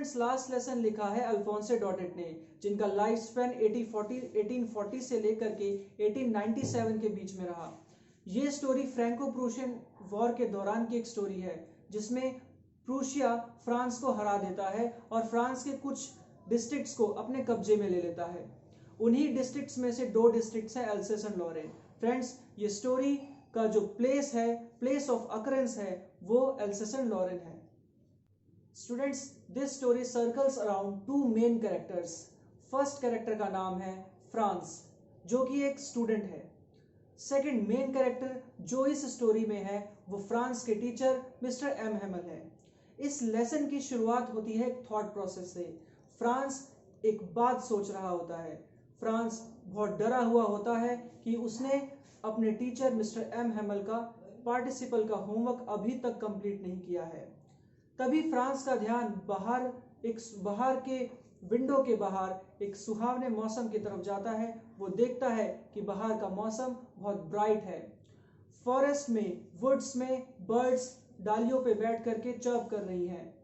Students last lesson लिखा है अल्फोंसे डॉटेट ने, जिनका लाइफ स्पैन 1840 से लेकर के 1897 के बीच में रहा। ये स्टोरी फ्रैंको प्रूशियन वॉर के दौरान की एक स्टोरी है, जिसमें प्रूशिया फ्रांस को हरा देता है और फ्रांस के कुछ डिस्ट्रिक्ट्स को अपने कब्जे में ले लेता है। उन्हीं डिस्ट्रिक्ट्स में से 2 डिस्ट्रिक्ट्स हैं एल्सेस एंड लॉरेन। फ्रेंड्स, ये स्टोरी का जो प्लेस ऑफ अकरेंस है, वो एल्सेस एंड लॉरेन है। Students, this story circles around 2 main characters. First character का नाम है फ्रांस, जो कि एक स्टूडेंट है। सेकंड मेन कैरेक्टर जो इस स्टोरी में है, वो फ्रांस के टीचर मिस्टर एम हेमल है। इस लेसन की शुरुआत होती है एक थॉट प्रोसेस से। फ्रांस एक बात सोच रहा होता है। फ्रांस बहुत डरा हुआ होता है कि उसने अपने टीचर मिस्टर एम हेमल का पार्टिसिपल का होमवर्क अभी तक कंप्लीट नहीं किया है। तभी फ्रांस का ध्यान बाहर के विंडो के बाहर एक सुहावने मौसम की तरफ जाता है। वो देखता है कि बाहर का मौसम बहुत ब्राइट है। फॉरेस्ट में, वुड्स में बर्ड्स डालियों पे बैठ करके चर्प कर रही हैं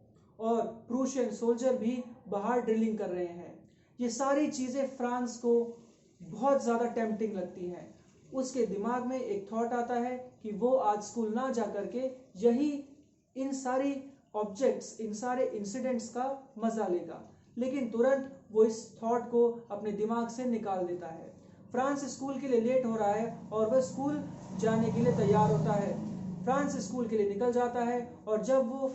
और प्रूशियन सोल्जर भी बाहर ड्रिलिंग कर रहे हैं। ये सारी चीजें फ्रांस को बहुत ज्यादा टेम्पटिंग लगती हैं। उसके दिमाग में एक थॉट आता है कि वो आज स्कूल ना जा करके इन सारी ऑब्जेक्ट्स, इन सारे इंसिडेंट्स का मजा लेगा। लेकिन तुरंत वो इस थॉट को अपने दिमाग से निकाल देता है। फ्रांस स्कूल के लिए लेट हो रहा है और वह स्कूल जाने के लिए तैयार होता है। फ्रांस स्कूल के लिए निकल जाता है और जब वो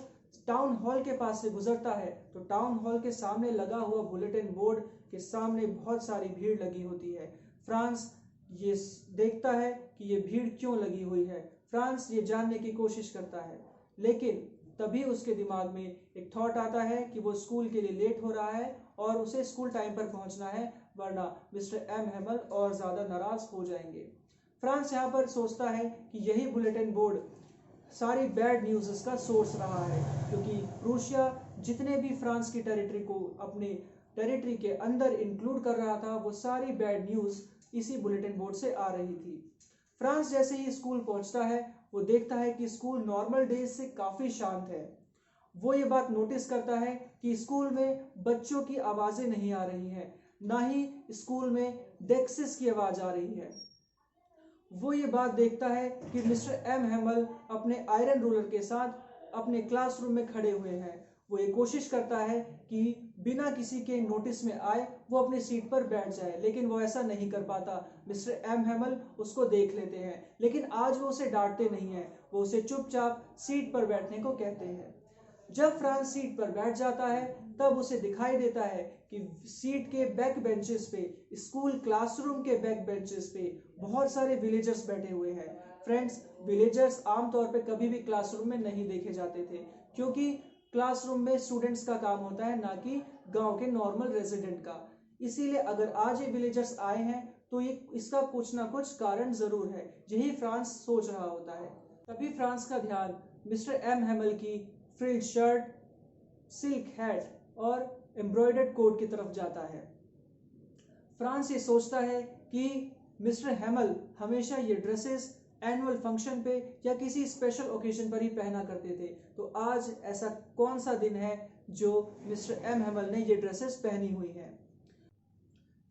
टाउन हॉल के पास से गुजरता है तो टाउन हॉल के सामने लगा हुआ बुलेटिन बोर्ड के सामने बहुत सारी भीड़ लगी होती है। फ्रांस ये देखता है कि ये भीड़ क्यों लगी हुई है। फ्रांस ये जानने की कोशिश करता है, लेकिन तभी उसके दिमाग में एक थॉट आता है कि वो स्कूल के लिए लेट हो रहा है और उसे स्कूल टाइम पर पहुंचना है, वरना मिस्टर एम हेमल और ज्यादा नाराज हो जाएंगे। फ्रांस यहाँ पर सोचता है कि यही बुलेटिन बोर्ड सारी बैड न्यूज़ का सोर्स रहा है, क्योंकि प्रूशिया जितने भी फ्रांस की टेरिटरी को अपने टेरिटरी के अंदर इंक्लूड कर रहा था, वो सारी बैड न्यूज़ इसी बुलेटिन बोर्ड से आ रही थी। फ्रांस जैसे ही स्कूल पहुंचता है, वो देखता है कि स्कूल नॉर्मल डेज से काफी शांत है। वो ये बात नोटिस करता है कि स्कूल में बच्चों की आवाजें नहीं आ रही हैं, ना ही स्कूल में डेस्क्स की आवाज आ रही है। वो ये बात देखता है कि मिस्टर एम हेमल अपने आयरन रूलर के साथ अपने क्लासरूम में खड़े हुए हैं। वो ये कोशिश करता है कि बिना किसी के नोटिस में आए वो अपनी सीट पर बैठ जाए, लेकिन वो ऐसा नहीं कर पाता। मिस्टर एम हेमल उसको देख लेते हैं, लेकिन आज वो उसे डांटते नहीं हैं, वो उसे चुपचाप सीट पर बैठने को कहते हैं। जब फ्रांस सीट पर बैठ जाता है, तब उसे दिखाई देता है कि सीट के बैक बेंचेस पे, स्कूल क्लासरूम के बैक बेंचेस पे बहुत सारे विलेजर्स बैठे हुए हैं। फ्रेंड्स, विलेजर्स आमतौर पे कभी भी क्लासरूम में नहीं देखे जाते थे, क्योंकि क्लासरूम में स्टूडेंट्स का काम होता है, ना कि गांव के नॉर्मल रेजिडेंट का। इसीलिए अगर आज ये विलेजर्स आए हैं तो ये इसका कुछ ना कुछ कारण जरूर है। यही फ्रांस सोच रहा होता है। तभी फ्रांस का ध्यान मिस्टर एम हेमल की फ्रिल्ड शर्ट, सिल्क हैट और एम्ब्रॉयडर्ड कोट की तरफ जाता है। फ्रांस ये सोचता है कि मिस्टर हेमल हमेशा ये ड्रेसेस एनुअल फंक्शन पे या किसी स्पेशल ओकेजन पर ही पहना करते थे, तो आज ऐसा कौन सा दिन है जो मिस्टर एम हेमल ने ये ड्रेसेस पहनी हुई हैं।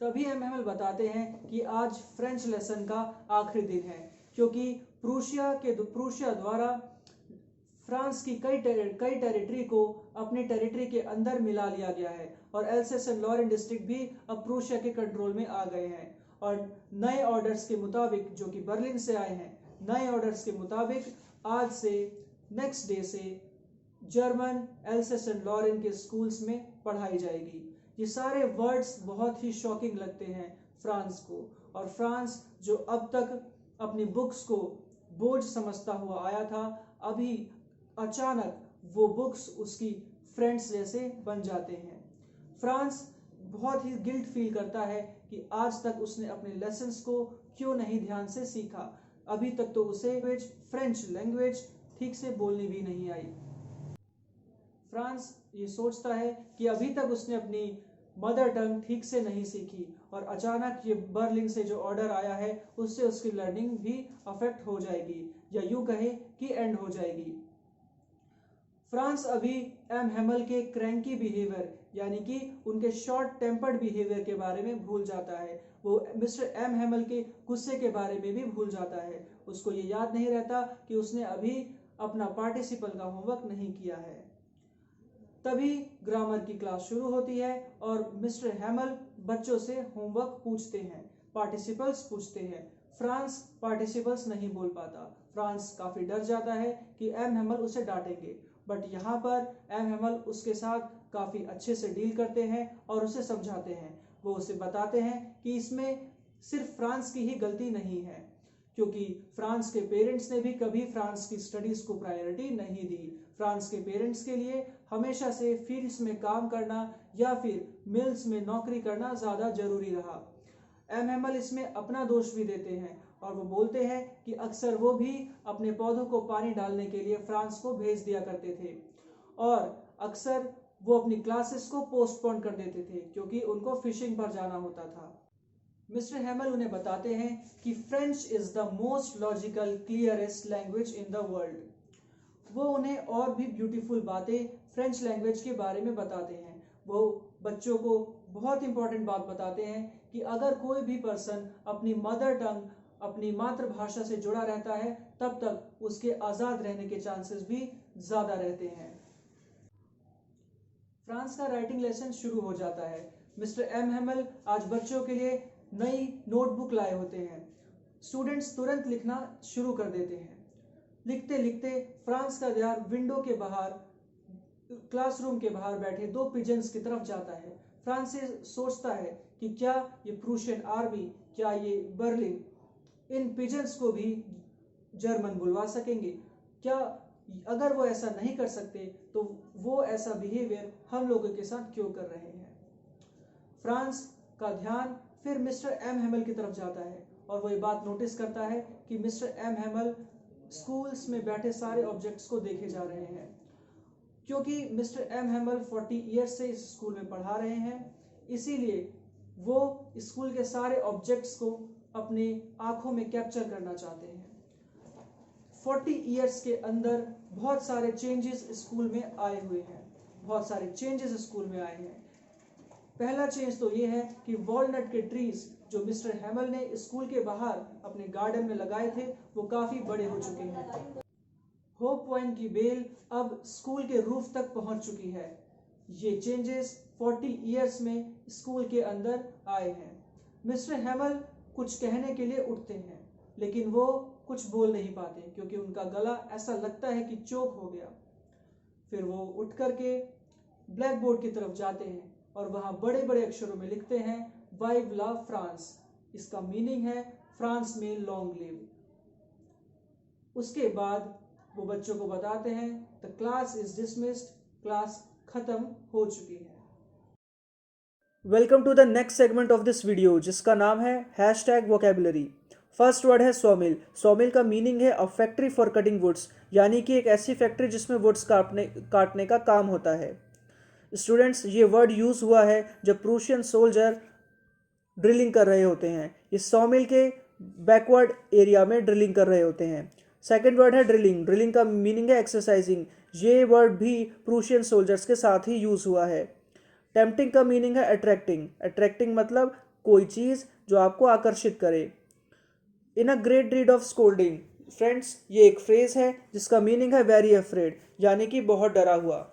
तभी एम हेमल बताते हैं कि आज फ्रेंच लेसन का आखिरी दिन है, क्योंकि प्रूशिया द्वारा फ्रांस की कई टेरिटरी को अपनी टेरिटरी के अंदर मिला लिया गया है और एल्सेस एंड लॉरेन डिस्ट्रिक्ट भी अब प्रूशिया के कंट्रोल में आ गए हैं। और नए ऑर्डर्स के मुताबिक, जो कि बर्लिन से आए हैं, नए ऑर्डर्स के मुताबिक आज से नेक्स्ट डे से जर्मन एल्सेस एंड लॉरेन के स्कूल्स में पढ़ाई जाएगी। ये सारे वर्ड्स बहुत ही शॉकिंग लगते हैं फ्रांस को, और फ्रांस जो अब तक अपनी बुक्स को बोझ समझता हुआ आया था, अभी अचानक वो बुक्स उसकी फ्रेंड्स जैसे बन जाते हैं। फ्रांस बहुत ही गिल्ट फील करता है कि आज तक उसने अपने लेसन्स को क्यों नहीं ध्यान से सीखा। अभी तक तो उसे फ्रेंच लैंग्वेज ठीक से बोलनी भी नहीं आई। फ्रांस ये सोचता है कि अभी तक उसने अपनी मदर टंग ठीक से नहीं सीखी, और अचानक ये बर्लिन से जो ऑर्डर आया है उससे उसकी लर्निंग भी अफेक्ट हो जाएगी, या यूं कहे कि एंड हो जाएगी। फ्रांस अभी एम हेमल के क्रैंकी बिहेवियर यानी कि उनके शॉर्ट टेम्पर्ड बिहेवियर के बारे में भूल जाता है। वो मिस्टर एम हेमल के गुस्से के बारे में भी भूल जाता है। उसको ये याद नहीं रहता कि उसने अभी अपना पार्टिसिपल का होमवर्क नहीं किया है। तभी ग्रामर की क्लास शुरू होती है और मिस्टर हेमल बच्चों से होमवर्क पूछते हैं, पार्टिसिपल्स पूछते हैं। फ्रांस पार्टिसिपल्स नहीं बोल पाता। फ्रांस काफी डर जाता है कि एम हेमल उसे डांटेंगे, बट यहाँ पर एम हेमल उसके साथ काफी अच्छे से डील करते हैं और उसे समझाते हैं। वो उसे बताते हैं कि इसमें सिर्फ फ्रांस की ही गलती नहीं है, क्योंकि फ्रांस के पेरेंट्स ने भी कभी फ्रांस की स्टडीज को प्रायोरिटी नहीं दी। फ्रांस के पेरेंट्स के लिए हमेशा से फील्ड्स में काम करना या फिर मिल्स में नौकरी करना ज़्यादा जरूरी रहा। एम हेमल इसमें अपना दोष भी देते हैं और वो बोलते हैं कि अक्सर वो भी अपने पौधों को पानी डालने के लिए फ्रांस को भेज दिया करते थे और अक्सर वो अपनी क्लासेस को पोस्टपोन कर देते थे क्योंकि उनको फिशिंग पर जाना होता था। मिस्टर हेमल उन्हें बताते हैं कि French is the most logical clearest language in the world. वो उन्हें और भी ब्यूटीफुल बातें फ्रेंच लैंग्वेज के बारे में बताते हैं। वो बच्चों को बहुत इंपॉर्टेंट बात बताते हैं कि अगर कोई भी पर्सन अपनी मदर टंग, अपनी मातृभाषा से जुड़ा रहता है, तब तक उसके आज़ाद रहने के चांसेस भी ज़्यादा रहते हैं। फ्रांस का राइटिंग लेसन शुरू हो जाता है। मिस्टर एम हेमल आज बच्चों के लिए नई नोटबुक लाए होते हैं। स्टूडेंट्स तुरंत लिखना शुरू कर देते हैं। लिखते लिखते फ्रांस का ध्यान विंडो के बाहर, क्लासरूम के बाहर बैठे दो पिजन्स की तरफ जाता है। फ्रांसिस सोचता है कि क्या ये प्रूशियन आर्मी, क्या ये बर्लिन इन पिजन्स को भी जर्मन बुलवा सकेंगे? क्या अगर वो ऐसा नहीं कर सकते तो वो ऐसा बिहेवियर हम लोगों के साथ क्यों कर रहे हैं? फ्रांस का ध्यान फिर मिस्टर एम हेमल की तरफ जाता है और वो ये बात नोटिस करता है कि मिस्टर एम हेमल स्कूल्स में बैठे सारे ऑब्जेक्ट्स को देखे जा रहे हैं। क्योंकि मिस्टर एम हेमल 40 ईयर्स से इस स्कूल में पढ़ा रहे हैं, इसीलिए वो स्कूल के सारे ऑब्जेक्ट्स को अपने आंखों में कैप्चर करना चाहते हैं। 40 ईयर्स के अंदर बहुत सारे चेंजेस स्कूल में आए हुए हैं, बहुत सारे चेंजेस स्कूल में आए हैं। पहला चेंज तो ये है कि वॉलनट के ट्रीज जो मिस्टर हेमल ने स्कूल के बाहर अपने गार्डन में लगाए थे वो काफी बड़े हो चुके हैं। होप पॉइंट की बेल अब स्कूल के रूफ तक पहुंच चुकी है। ये चेंजेस 40 ईयर्स में स्कूल के अंदर आए हैं। मिस्टर हेमल कुछ कहने के लिए उठते हैं, लेकिन वो कुछ बोल नहीं पाते क्योंकि उनका गला ऐसा लगता है कि चोक हो गया। फिर वो उठ करके ब्लैक बोर्ड की तरफ जाते हैं और वहां बड़े बड़े अक्षरों में लिखते हैं वाइव ला फ्रांस। इसका मीनिंग है फ्रांस में लॉन्ग लिव। उसके बाद वो बच्चों को बताते हैं the class is dismissed, class खत्म हो चुकी है। Welcome to the next segment of this video जिसका नाम है हैशटैग वोकेबुलरी। फर्स्ट वर्ड है सॉमिल। सॉमिल का मीनिंग है a factory for cutting woods, यानी कि एक ऐसी फैक्ट्री जिसमें वुड्स काटने का काम होता है। स्टूडेंट्स, ये वर्ड यूज़ हुआ है जब प्रूशियन सोल्जर ड्रिलिंग कर रहे होते हैं। इस सॉमिल के बैकवर्ड एरिया में ड्रिलिंग कर रहे होते हैं। सेकेंड वर्ड है ड्रिलिंग। ड्रिलिंग का मीनिंग है एक्सरसाइजिंग। ये वर्ड भी प्रूशियन सोल्जर्स के साथ ही यूज़ हुआ है। टेम्पटिंग का मीनिंग है अट्रैक्टिंग। अट्रैक्टिंग मतलब कोई चीज़ जो आपको आकर्षित करे। In a great deed of scolding. Friends, ये एक फ्रेज है जिसका मीनिंग है वेरी अफ्रेड, यानी कि बहुत डरा हुआ।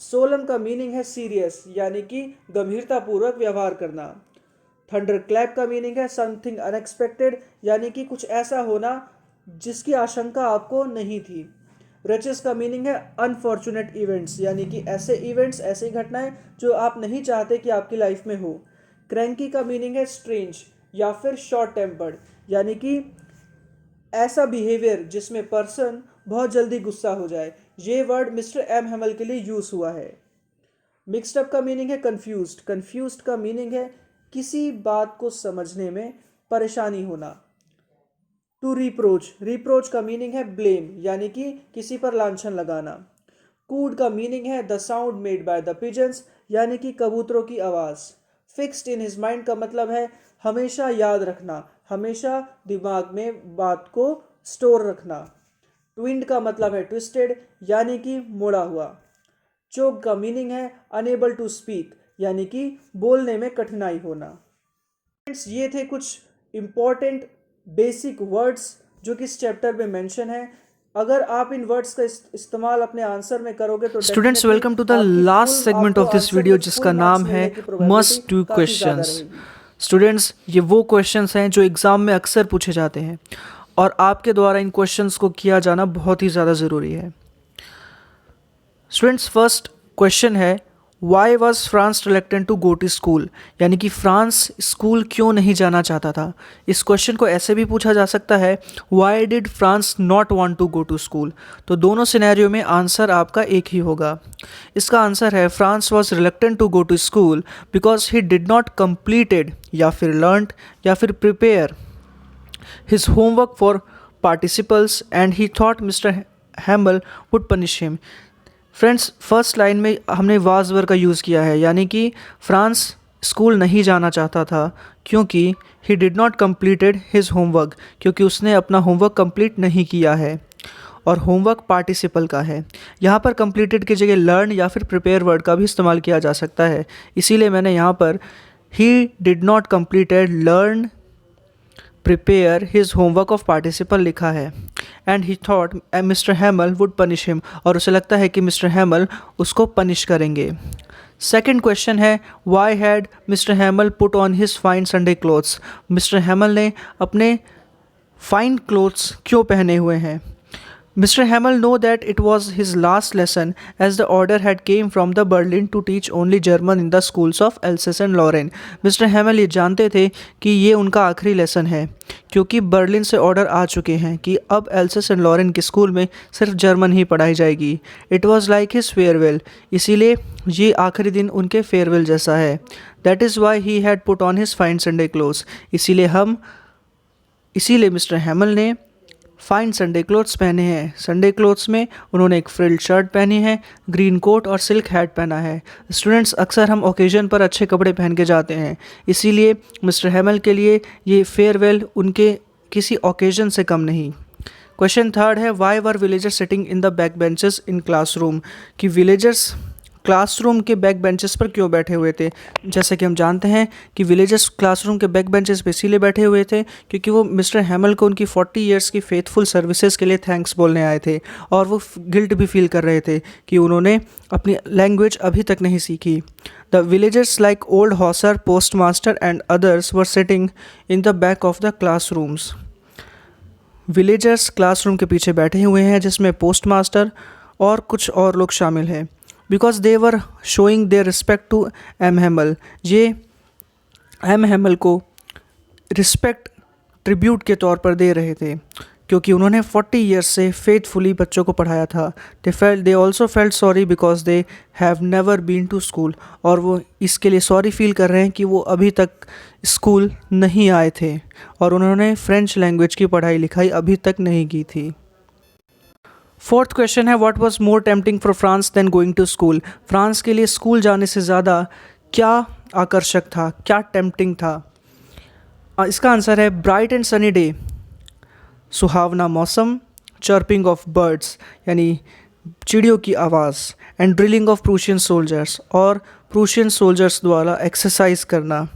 सोलम का मीनिंग है सीरियस, यानी कि गंभीरतापूर्वक व्यवहार करना। थंडर क्लैप का मीनिंग है समथिंग अनएक्सपेक्टेड, यानी कि कुछ ऐसा होना जिसकी आशंका आपको नहीं थी। रिचेस का मीनिंग है अनफॉर्चुनेट इवेंट्स, यानी कि ऐसे इवेंट्स, ऐसी घटनाएं जो आप नहीं चाहते कि आपकी लाइफ में हो। क्रैंकी का मीनिंग है स्ट्रेंज या फिर शॉर्ट टेम्पर्ड, यानी कि ऐसा बिहेवियर जिसमें पर्सन बहुत जल्दी गुस्सा हो जाए। ये वर्ड मिस्टर एम हेमल के लिए यूज हुआ है। मिक्स्ड अप का मीनिंग है कंफ्यूज्ड। कंफ्यूज्ड का मीनिंग है किसी बात को समझने में परेशानी होना। To reproach. रिप्रोच का मीनिंग है ब्लेम, यानी कि किसी पर लांछन लगाना। कूड का मीनिंग है the sound made by the pigeons, यानी कि कबूतरों की आवाज़। फिक्स्ड इन हिज माइंड का मतलब है हमेशा याद रखना, हमेशा दिमाग में बात को स्टोर रखना। ट्विंड का मतलब है ट्विस्टेड यानी कि मोड़ा हुआ। चोक का मीनिंग है अनेबल टू स्पीक यानी कि बोलने में कठिनाई होना। फ्रेंड्स, ये थे कुछ इम्पॉर्टेंट बेसिक वर्ड्स जो कि इस चैप्टर में मेंशन है। अगर आप इन वर्ड्स का इस्तेमाल अपने आंसर में करोगे तो students, welcome to the last segment of this video जिसका नाम है मस्ट डू क्वेश्चंस। स्टूडेंट्स, ये वो क्वेश्चंस हैं जो एग्ज़ाम में अक्सर पूछे जाते हैं और आपके द्वारा इन क्वेश्चंस को किया जाना बहुत ही ज़्यादा ज़रूरी है। स्टूडेंट्स, फर्स्ट क्वेश्चन है why was Franz reluctant to go to school, यानी कि फ्रांस स्कूल क्यों नहीं जाना चाहता था। इस क्वेश्चन को ऐसे भी पूछा जा सकता है why did Franz not want to go to school. तो दोनों सिनेरियो में आंसर आपका एक ही होगा। इसका आंसर है Franz was reluctant to go to school because he did not completed या फिर लर्नड या फिर prepare his homework for participles and he thought Mister Hamel would punish him. Friends, first line में हमने वाज वर्ब का use किया है, यानी कि फ्रांस स्कूल नहीं जाना चाहता था क्योंकि ही did not completed his homework, क्योंकि उसने अपना होमवर्क कंप्लीट नहीं किया है। और होमवर्क पार्टिसिपल का है। यहाँ पर कंप्लीटेड की जगह लर्न या फिर प्रिपेयर वर्ड का भी इस्तेमाल किया जा सकता है, इसीलिए मैंने यहाँ पर ही did not completed learn prepare his homework of participle लिखा है। And he thought Mister Hamel would punish him, और उसे लगता है कि मिस्टर हैमल उसको पनिश करेंगे। सेकेंड क्वेश्चन है why had Mister Hamel put on his fine Sunday clothes. Mister Hamel ने अपने फाइन क्लोथ्स क्यों पहने हुए हैं। Mr. Hamel know that it was his last lesson as the order had came from the Berlin to teach only German in the schools of Alsace and Lorraine. Mr. Hamel ये जानते थे कि ये उनका आखिरी लेसन है क्योंकि Berlin से ऑर्डर आ चुके हैं कि अब एल्सेस एंड लॉरेन के स्कूल में सिर्फ जर्मन ही पढ़ाई जाएगी। It was like his farewell, इसीलिए ये आखिरी दिन उनके फेयरवेल जैसा है। That is why he had put on his fine Sunday clothes. इसीलिए मिस्टर हैमल ने फाइन संडे क्लोथ्स पहने हैं। संडे क्लोथ्स में उन्होंने एक फ्रिल्ड शर्ट पहनी है, ग्रीन कोट और सिल्क हैट पहना है। स्टूडेंट्स, अक्सर हम ओकेजन पर अच्छे कपड़े पहन के जाते हैं, इसीलिए मिस्टर हैमल के लिए ये फेयरवेल उनके किसी ओकेजन से कम नहीं। क्वेश्चन थर्ड है why were villagers sitting in the back benches in classroom, कि विलेजर्स क्लासरूम के बैक बेंचेस पर क्यों बैठे हुए थे। जैसे कि हम जानते हैं कि विलेजर्स क्लासरूम के बैक बेंचेस पे इसीलिए बैठे हुए थे क्योंकि वो मिस्टर हैमल को उनकी 40 इयर्स की फेथफुल सर्विसेज के लिए थैंक्स बोलने आए थे और वो गिल्ट भी फील कर रहे थे कि उन्होंने अपनी लैंग्वेज अभी तक नहीं सीखी। The villagers like old Hauser, post master and others were sitting in the back of the classrooms. Villagers classroom के पीछे बैठे हुए हैं जिसमें पोस्ट मास्टर और कुछ और लोग शामिल हैं। Because they were showing their respect to M Hamel, ये एम हैमल को रिस्पेक्ट ट्रिब्यूट के तौर पर दे रहे थे क्योंकि उन्होंने 40 ईयर्स से फेथफुली बच्चों को पढ़ाया था। They also felt sorry because they have never been to school, और वो इसके लिए सॉरी फील कर रहे हैं कि वो अभी तक स्कूल नहीं आए थे और उन्होंने फ्रेंच लैंग्वेज की पढ़ाई लिखाई अभी तक नहीं की थी। फोर्थ क्वेश्चन है what was more tempting for Franz than going to school. Franz के लिए स्कूल जाने से ज़्यादा क्या आकर्षक था, क्या टेम्पटिंग था। इसका आंसर है ब्राइट एंड सनी डे, सुहावना मौसम, चर्पिंग ऑफ बर्ड्स यानी चिड़ियों की आवाज़, and drilling of Prussian soldiers, और प्रूशियन सोल्जर्स द्वारा एक्सरसाइज करना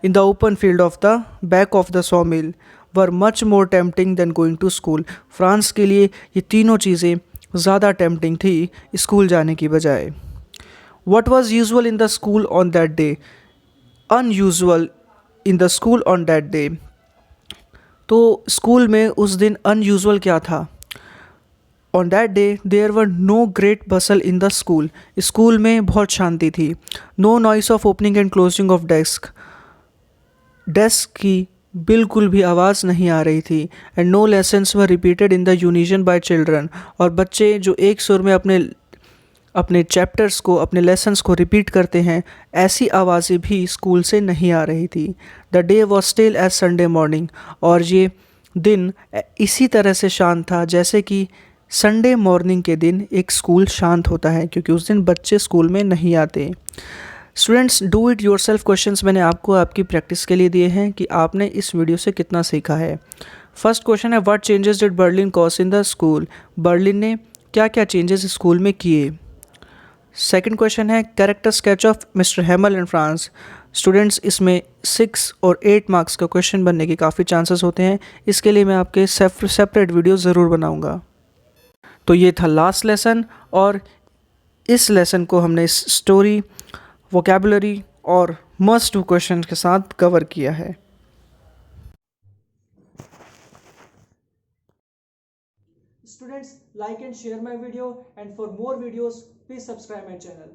in the open field of the back of the sawmill were much more tempting than going to school. Franz के लिए ये तीनों चीज़ें ज़्यादा टेम्पटिंग थी स्कूल जाने की बजाय। What was usual in the school on that day, unusual in the school on that day. तो स्कूल में उस दिन अनयूजुअल क्या था। On that day there were no great bustle in the school, school में बहुत शांति थी। No noise of opening and closing of desk, desk की बिल्कुल भी आवाज़ नहीं आ रही थी। And no lessons were repeated in the unison bye children, और बच्चे जो एक सुर में अपने चैप्टर्स को, अपने लेसन्स को रिपीट करते हैं, ऐसी आवाज़ें भी स्कूल से नहीं आ रही थी। The day was still as Sunday morning, और ये दिन इसी तरह से शांत था जैसे कि संडे मॉर्निंग के दिन एक स्कूल शांत होता है क्योंकि उस दिन बच्चे स्कूल में नहीं आते। Students, do it yourself questions मैंने आपको आपकी प्रैक्टिस के लिए दिए हैं कि आपने इस वीडियो से कितना सीखा है। फर्स्ट क्वेश्चन है, what changes did Berlin cause in the school? Berlin ने क्या क्या चेंजेस स्कूल में किए? सेकंड क्वेश्चन है, character sketch of mister Hamel in France. Students, इसमें 6 और 8 मार्क्स का क्वेश्चन बनने के काफ़ी चांसेस होते हैं, इसके लिए मैं आपके सेपरेट वीडियो ज़रूर बनाऊंगा। तो ये था लास्ट लेसन, और इस लेसन को हमने स्टोरी, वोकैबुलरी और मस्ट डू क्वेश्चन के साथ कवर किया है। Students, like and share my video, and for more videos please subscribe my channel.